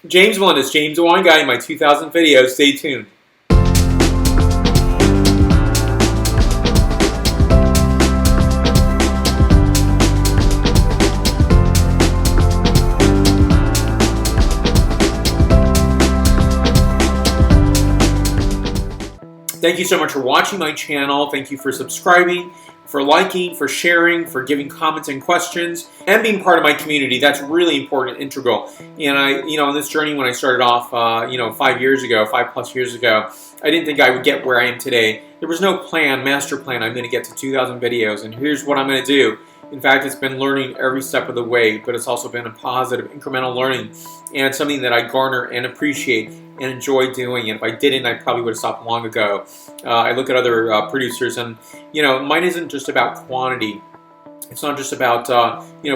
James Melendez, James the Wine Guy, in my 2000 video. Stay tuned. Thank you so much for watching my channel. Thank you for subscribing, for liking, for sharing, for giving comments and questions, and being part of my community. That's really important and integral. And on this journey when I started off, 5 years ago, 5+ years ago, I didn't think I would get where I am today. There was no plan, master plan. I'm going to get to 2,000 videos, and here's what I'm going to do. In fact, it's been learning every step of the way, but it's also been a positive, incremental learning, and something that I garner and appreciate and enjoy doing. And if I didn't, I probably would have stopped long ago. I look at other producers, and mine isn't just about quantity. It's not just about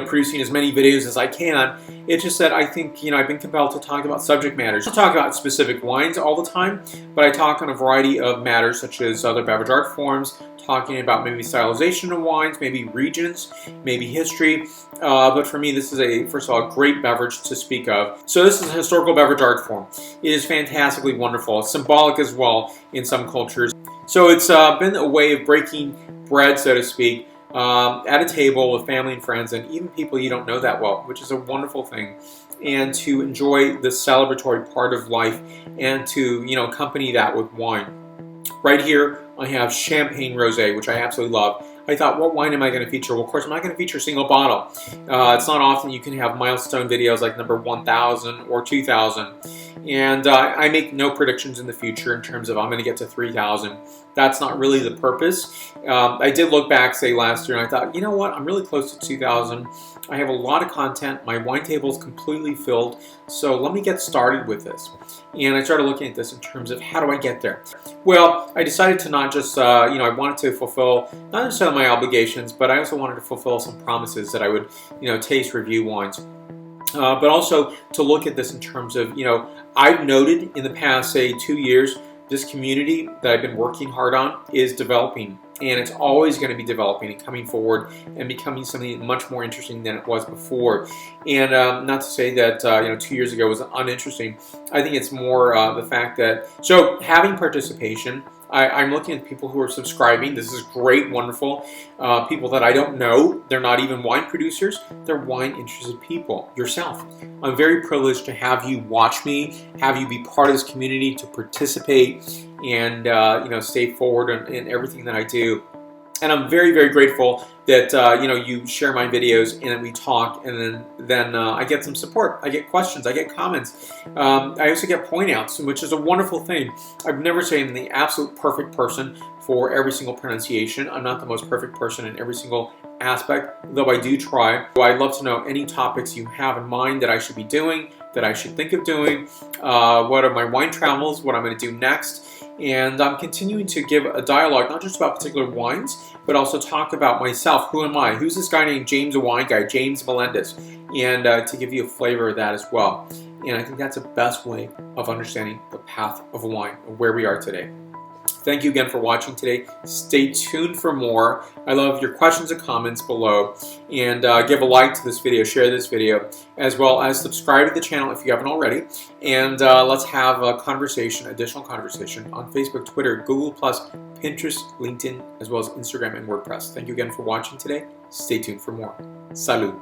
producing as many videos as I can. It's just that I think I've been compelled to talk about subject matters. I don't talk about specific wines all the time, but I talk on a variety of matters such as other beverage art forms, talking about maybe stylization of wines, maybe regions, maybe history. But for me, this is first of all, a great beverage to speak of. So this is a historical beverage art form. It is fantastically wonderful. It's symbolic as well in some cultures. So it's been a way of breaking bread, so to speak, at a table with family and friends and even people you don't know that well, which is a wonderful thing. And to enjoy the celebratory part of life and to accompany that with wine. Right here, I have Champagne Rosé, which I absolutely love. I thought, what wine am I going to feature? Well, of course, I'm not going to feature a single bottle. It's not often you can have milestone videos like number 1,000 or 2,000. And I make no predictions in the future in terms of I'm going to get to 3,000. That's not really the purpose. I did look back, say, last year, and I thought, you know what? I'm really close to 2,000. I have a lot of content. My wine table is completely filled. So let me get started with this. And I started looking at this in terms of how do I get there? Well, I decided to not just, I wanted to fulfill not necessarily my obligations, but I also wanted to fulfill some promises that I would, taste, review wines. But also to look at this in terms of, I've noted in the past, say, 2 years, this community that I've been working hard on is developing. And it's always going to be developing and coming forward and becoming something much more interesting than it was before. And not to say that 2 years ago was uninteresting. I think it's more the fact that, so having participation, I'm looking at people who are subscribing. This is great, wonderful. People that I don't know. They're not even wine producers. They're wine-interested people. Yourself. I'm very privileged to have you watch me, have you be part of this community, to participate, and stay forward in everything that I do. And I'm very, very grateful that you share my videos and then we talk, and then I get some support. I get questions. I get comments. I also get point outs, which is a wonderful thing. I've never said I'm the absolute perfect person for every single pronunciation. I'm not the most perfect person in every single aspect, though I do try. I'd love to know any topics you have in mind that I should be doing, that I should think of doing. What are my wine travels? What I'm going to do next? And I'm continuing to give a dialogue, not just about particular wines, but also talk about myself. Who am I? Who's this guy named James the Wine Guy, James Melendez? And to give you a flavor of that as well. And I think that's the best way of understanding the path of wine and where we are today. Thank you again for watching today. Stay tuned for more. I love your questions and comments below. And give a like to this video, share this video, as well as subscribe to the channel if you haven't already. And let's have a conversation, additional conversation on Facebook, Twitter, Google+, Pinterest, LinkedIn, as well as Instagram and WordPress. Thank you again for watching today. Stay tuned for more. Salud.